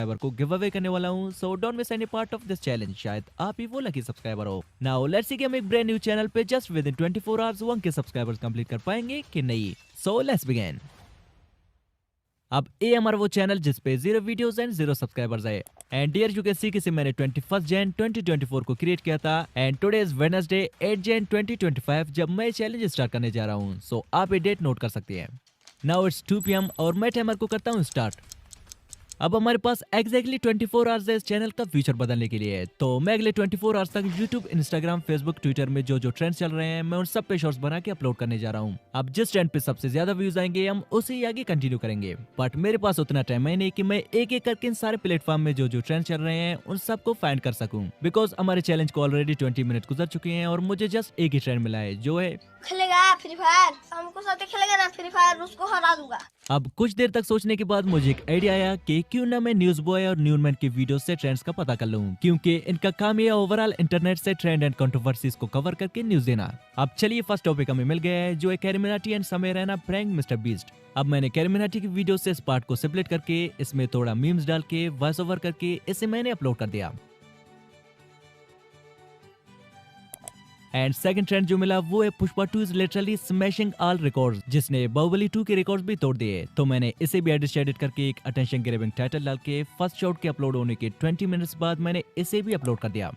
Subscriber को give away करने वाला हूँ, so don't miss any part of this challenge. शायद आप ही वो लकी सब्सक्राइबर हो। नाउ लेट्स सी कि हम एक ब्रांड न्यू चैनल पे just within 24 hours 1K subscribers complete कर पाएंगे कि नहीं। So let's begin. अब ये हमारा वो चैनल जिसपे 0 वीडियोस एंड 0 सब्सक्राइबर्स है। And dear you can see किसे मैंने 21 जन 2024 को क्रिएट किया था एंड टुडे इज वेडनेसडे 8 जन 2025 जब मैं चैलेंज स्टार्ट करने जा रहा हूँ। सो आप ये डेट नोट कर सकते हैं। नाउ इट्स 2 PM और मैं टाइमर को करता हूँ स्टार्ट। अब हमारे पास एग्जैक्टली 24 आवर्स है इस चैनल का फ्यूचर बदलने के लिए। तो मैं अगले 24 आवर्स तक यूट्यूब, इंस्टाग्राम, फेसबुक, ट्विटर में जो जो ट्रेंड्स चल रहे हैं मैं उन सब पे शॉर्ट्स बना के अपलोड करने जा रहा हूँ। अब जिस ट्रेंड पे सबसे ज्यादा व्यूज आएंगे हम उसे ही आगे कंटिन्यू करेंगे। बट मेरे पास उतना टाइम है नहीं कि मैं एक एक करके इन सारे प्लेटफॉर्म में जो जो ट्रेंड चल रहे हैं उन सबको फाइंड कर सकूं। बिकॉज हमारे चैलेंज को ऑलरेडी 20 मिनट गुजर चुके हैं और मुझे जस्ट एक ही ट्रेंड मिला है जो है खेलेगा फ्री फायर। हमको साथ खेलेगा ना फ्री फायर, उसको हरा दूंगा। अब कुछ देर तक सोचने के बाद मुझे एक आइडिया आया कि क्यों ना मैं न्यूज बॉय और न्यूज़मैन की वीडियो से ट्रेंड्स का पता कर लूं, क्योंकि इनका काम ये ओवरऑल इंटरनेट से ट्रेंड एंड कंट्रोवर्सीज को कवर करके न्यूज देना। अब चलिए फर्स्ट टॉपिक हमें मिल गया है जो है कैरिमिनाटी एंड समय रैना प्रैंक मिस्टर बीस्ट। अब मैंने कैरिमिनाटी की वीडियो से इस पार्ट को सेपरेट करके इसमें थोड़ा मीम्स डाल के वॉइस ओवर करके इसे मैंने अपलोड कर दिया। एंड सेकंड ट्रेंड जो मिला वो है Pushpa 2 is literally smashing all records, जिसने बाहुबली 2 के रिकॉर्ड्स भी तोड़ दिए। तो मैंने इसे भी एडिट करके एक अटेंशन ग्रैबिंग टाइटल डाल के फर्स्ट शॉट के अपलोड होने के 20 मिनट्स बाद मैंने इसे भी अपलोड कर दिया।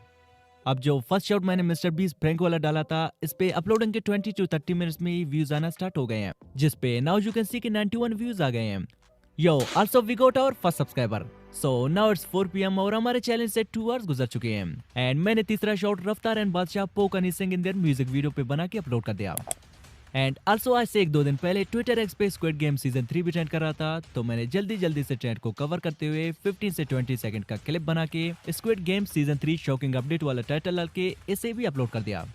अब जो फर्स्ट शॉट मैंने मिस्टर बीस्ट प्रैंक वाला डाला था इस पे अपलोडिंग के 20 to 30 मिनट्स में ही व्यूज आना स्टार्ट हो गए हैं, जिस पे नाउ यू कैन सी कि 91 व्यूज आ गए हैं। Yo also we got our first subscriber. So now it's 4 PM और हमारे चैलेंज से 2 आवर्स गुजर चुके हैं। एंड मैंने तीसरा शॉट रफ्तार एंड बादशाह पोक Honey Singh in their music video पे बना के अपलोड कर दिया। एंड आल्सो आज से 1-2 दिन पहले ट्विटर एक्स पे स्क्विड गेम सीजन 3 भी ट्रेंड कर रहा था, तो मैंने जल्दी से ट्रेंड को कवर करते हुए 15 से 20 सेकंड का क्लिप बना के squid Game season 3 shocking update वाला टाइटल डाल के इसे भी अपलोड कर दिया।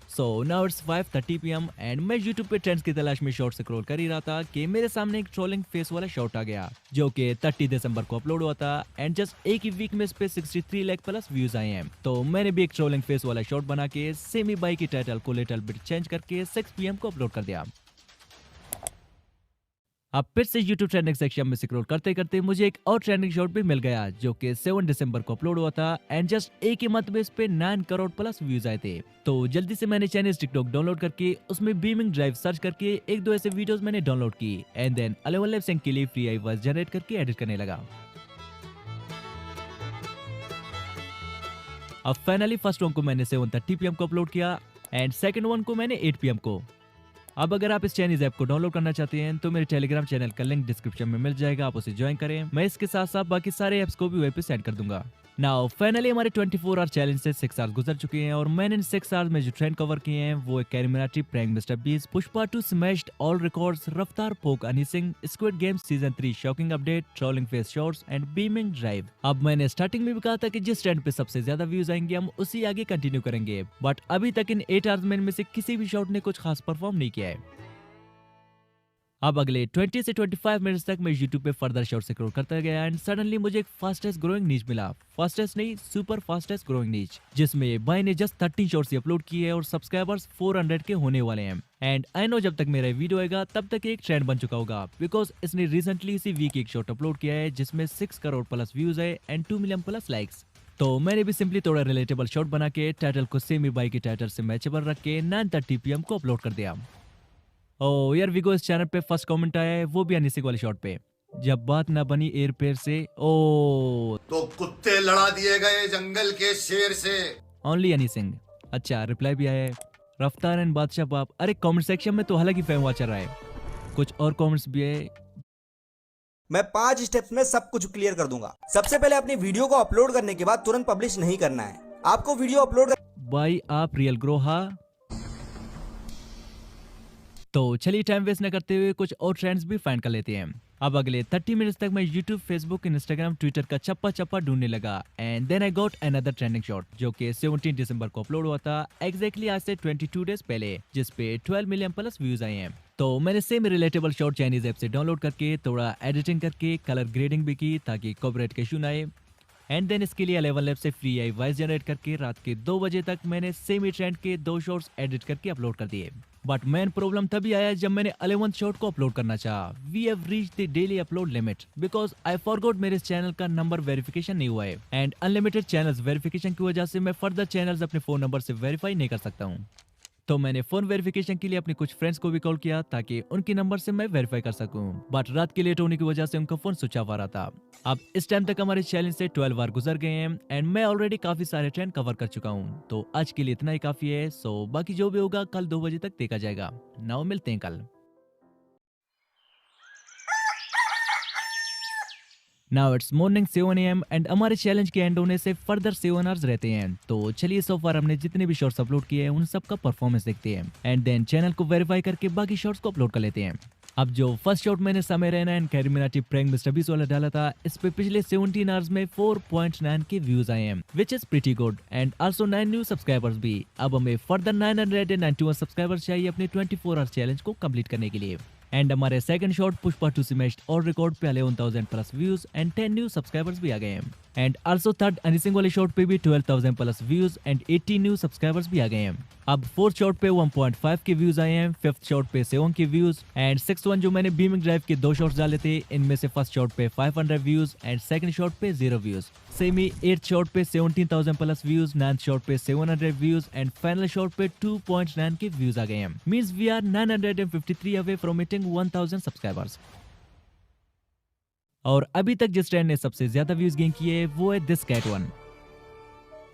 सो नाउ इट्स 5:30 PM एंड मैं YouTube पे ट्रेंड्स की तलाश में शॉर्ट स्क्रॉल कर ही रहा था कि मेरे सामने एक ट्रोलिंग फेस वाला शॉट आ गया जो कि 30 दिसंबर को अपलोड हुआ था एंड जस्ट एक ही वीक में इस पे 63 लाख प्लस व्यूज आए हैं। तो मैंने भी एक ट्रोलिंग फेस वाला शॉट बना के सेमी बाई की टाइटल को लिटिल बिट चेंज करके 6 PM को अपलोड कर दिया। अब फिर से YouTube ट्रेंडिंग सेक्शन में स्क्रॉल करते करते मुझे एक और ट्रेंडिंग शॉट भी मिल गया जो कि 7 दिसंबर को अपलोड हुआ था एंड जस्ट एक ही मंथ में इस पे 9 करोड़ प्लस व्यूज आए थे। तो जल्दी से मैंने चाइनीज टिकटॉक डाउनलोड करके उसमें बीमिंग ड्राइव सर्च करके 1-2 ऐसे वीडियोस मैंने डाउनलोड की एंड देन 11 लैब सिंह के लिए फ्री आई वॉइस जनरेट करके एडिट करने लगा। अब फाइनली फर्स्ट वन को मैंने 7:30 PM को अपलोड किया एंड सेकंड वन को मैंने 8 PM को। अब अगर आप इस चाइनीज ऐप को डाउनलोड करना चाहते हैं तो मेरे टेलीग्राम चैनल का लिंक डिस्क्रिप्शन में मिल जाएगा, आप उसे ज्वाइन करें। मैं इसके साथ साथ बाकी सारे ऐप्स को भी वहीं पे सेंड कर दूंगा। नाउ फाइनली हमारे 24 आवर चैलेंज से 6 आवर्स गुजर चुके हैं और मैंने इन 6 आवर्स में जो ट्रेंड कवर किए हैं वो है CarryMinati prank Mister Beast, Pushpa 2 smashed all records, Raftaar poke Honey Singh, Squid Game season 3 shocking update, trolling face shots and beaming drive. अब मैंने स्टार्टिंग में भी कहा था कि जिस ट्रेंड पे सबसे ज्यादा व्यूज आएंगे हम उसी आगे कंटिन्यू करेंगे, बट अभी तक इन 8 आवर्स में इनमें से किसी भी शॉट ने कुछ खास परफॉर्म नहीं किया है। अब अगले 20 से 25 मिनट्स तक मैं YouTube पे फर्दर शॉर्ट स्क्रॉल करता गया एंड सडनली मुझे एक फास्टेस्ट ग्रोइंग नीच मिला। फास्टेस्ट नहीं, सुपर फास्टेस्ट ग्रोइंग नीच, जिसमें भाई ने जस्ट 13 शॉर्ट्स अपलोड किए और सब्सक्राइबर्स 400 के होने वाले हैं। एंड आई नो जब तक मेरा वीडियो आएगा तब तक एक ट्रेंड बन चुका होगा, बिकॉज इसने रिसेंटली इसी वीक एक शॉर्ट अपलोड किया है जिसमें 6 करोड़ प्लस व्यूज है एंड 2 मिलियन प्लस लाइक्स। तो मैंने भी सिंपली थोड़ा रिलेटेबल शॉट बना के टाइटल को सेमी बाई की टाइटल से मैचेबल रख के 9:30 PM को अपलोड कर दिया। ओ यार विगो इस चैनल पे फर्स्ट कमेंट आया है वो भी अनिसिक वाले शॉट पे, जब बात ना बनी एयर पेयर से ओ तो कुत्ते लड़ा दिए गए जंगल के शेर से। ओनली हनी सिंह। अच्छा रिप्लाई भी आया है रफ्तार एंड बादशाह बाप। अरे कमेंट सेक्शन में तो हालांकि फैम हुआ चल रहा है, कुछ और कमेंट्स भी है। मैं 5 स्टेप्स में सब कुछ क्लियर कर दूंगा। सबसे पहले अपनी वीडियो को अपलोड करने के बाद तुरंत पब्लिश नहीं करना है। आपको वीडियो अपलोड भाई आप रियल ग्रो हा। तो चलिए टाइम वेस्ट न करते हुए कुछ और ट्रेंड्स भी फाइंड कर लेते हैं। अब अगले 30 मिनट्स तक मैं YouTube, Facebook, Instagram, Twitter का चप्पा ढूंढने लगा and then I got another trending shot जो कि 17 दिसंबर को अपलोड हुआ था, एग्जैक्टली आज से 22 डेज पहले, जिस पे 12 मिलियन प्लस व्यूज आए हैं। तो मैंने same relatable shot Chinese app से डाउनलोड करके थोड़ा एडिटिंग करके कलर ग्रेडिंग भी की ताकि कॉपीराइट के इशू ना आए एंड देन इसके लिए 11 लैब से फ्री आई वॉइस जनरेट करके रात के 2 बजे तक मैंने सेम ही ट्रेंड के 2 शॉट्स एडिट करके अपलोड कर दिए। बट मेन प्रॉब्लम तभी आया जब मैंने 11th शॉट को अपलोड करना चाहा। We have reached the daily upload limit because I forgot मेरे चैनल का नंबर वेरिफिकेशन नहीं हुआ है एंड अनलिमिटेड चैनल्स वेरिफिकेशन की वजह से मैं फर्दर चैनल्स अपने फोन नंबर से वेरीफाई नहीं कर सकता हूँ। तो मैंने फोन वेरिफिकेशन के लिए अपने कुछ फ्रेंड्स को भी कॉल किया ताकि उनके नंबर से मैं वेरीफाई कर सकूं, बट रात के लेट होने की वजह से उनका फोन स्विच ऑफ आ रहा था। अब इस टाइम तक हमारे चैलेंज से 12 बार गुजर गए हैं एंड मैं ऑलरेडी काफी सारे ट्रेंड कवर कर चुका हूं, तो आज के लिए इतना ही काफी है। सो बाकी जो भी होगा कल 2 बजे तक देखा जाएगा। नाउ मिलते हैं कल। Now it's morning 7 AM and हमारे चैलेंज के एंड होने से फर्दर 7 आवर्स रहते हैं। तो चलिए सो फार हमने जितने भी शॉर्ट्स अपलोड किए हैं उन सब का परफॉर्मेंस देखते हैं एंड देन चैनल को वेरीफाई करके बाकी शॉर्ट्स को अपलोड कर लेते हैं। अब जो फर्स्ट शॉट मैंने समय Raina and CarryMinati prank Mister beast वाला डाला था, इस पे पिछले 17 आवर्स में 4.9 के व्यूज आए हैं which is pretty good and also 9 new subscribers भी। अब हमें फर्दर 991 सब्सक्राइबर्स चाहिए अपने 24 आवर्स चैलेंज को कंप्लीट करने के लिए। एंड हमारे सेकंड शॉट पुष्पा 2 स्मैश्ड और रिकॉर्ड पे 11,000 plus views and 10 new subscribers भी आ गए हैं। And also third Honey Singh वाले शॉट पे भी 12,000 plus views and 80 new subscribers भी आ गए हैं। अब फोर्थ शॉट पे 1.5 के व्यूज आए हैं, फिफ्थ शॉट पे 7 के व्यूज एंड सिक्स वन जो मैंने बीमिंग ड्राइव के 2 शॉट्स डाले थे, इनमें से फर्स्ट शॉट पे 500 व्यूज एंड सेकंड शॉट पे 0 व्यूज। सेम ही 8th शॉट पे 17,000 प्लस व्यूज, 9th शॉट पे 700 व्यूज एंड फाइनल शॉट पे 2.9 के व्यूज आ गए हैं। Means we are 953 away from hitting 1000 subscribers. और अभी तक जिस ट्रेंड ने सबसे ज्यादा व्यूज गेन किए वो है दिस कैट वन।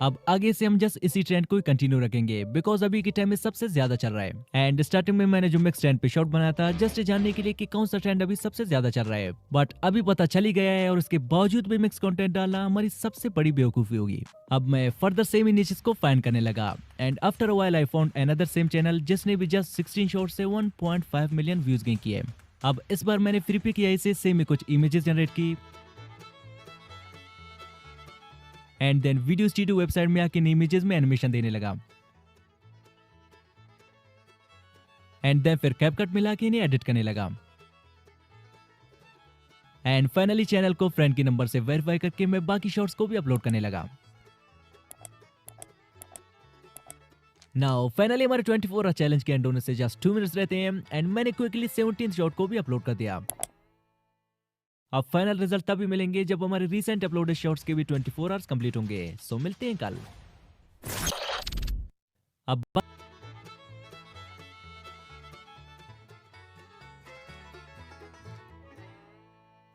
अब आगे से हम जस्ट इसी ट्रेंड को ही कंटिन्यू रखेंगे बिकॉज अभी के टाइम में सबसे ज्यादा चल रहा है। एंड स्टार्टिंग में मैंने जो मिक्स ट्रेंड पे शॉट बनाया था जस्ट जानने के लिए कि कौन सा ट्रेंड अभी सबसे ज्यादा चल रहा है, बट अभी पता चल ही गया है और इसके बावजूद भी मिक्स कंटेंट डालना हमारी सबसे बड़ी बेवकूफी होगी। अब मैं फर्दर सेम ही नीचेस को फाइंड करने लगा and after a while I found another same channel जिसने भी जस्ट 16 शॉट से 1.5 मिलियन व्यूज गेन किए। अब इस बार मैंने फ्री पे किया इसे सेम ही कुछ इमेजेस जनरेट की and then video studio website में आके इन इमेजेस में एनिमेशन देने लगा एंड देन फिर कैपकट मिला के इन्हें एडिट करने लगा एंड फाइनली चैनल को फ्रेंड के नंबर से वेरीफाई करके मैं बाकी शॉट्स को भी अपलोड करने लगा। नाउ फाइनली हमारे 24 आवर चैलेंज के एंड होने से जस्ट 2 मिनट्स रहते हैं एंड मैंने क्विकली 17th शॉट को भी अपलोड कर दिया। अब फाइनल रिजल्ट तभी मिलेंगे जब हमारे रीसेंट अपलोडेड शॉट्स के भी 24 आवर्स कंप्लीट होंगे। सो मिलते हैं कल। अब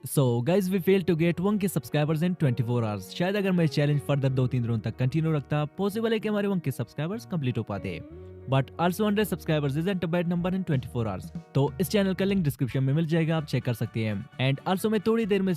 so guys we fail to get 1K subscribers in 24 hours. शायद अगर मैं चैलेंज फर्दर 2-3 दिनों तक कंटिन्यू रखता पॉसिबल है कि हमारे 1K सब्सक्राइबर्स कंप्लीट हो पाते, but also 100 subscribers isn't a bad number in 24 hours. तो इस चैनल का लिंक डिस्क्रिप्शन में मिल जाएगा, आप चेक कर सकते हैं। एंड आल्सो मैं थोड़ी देर में इस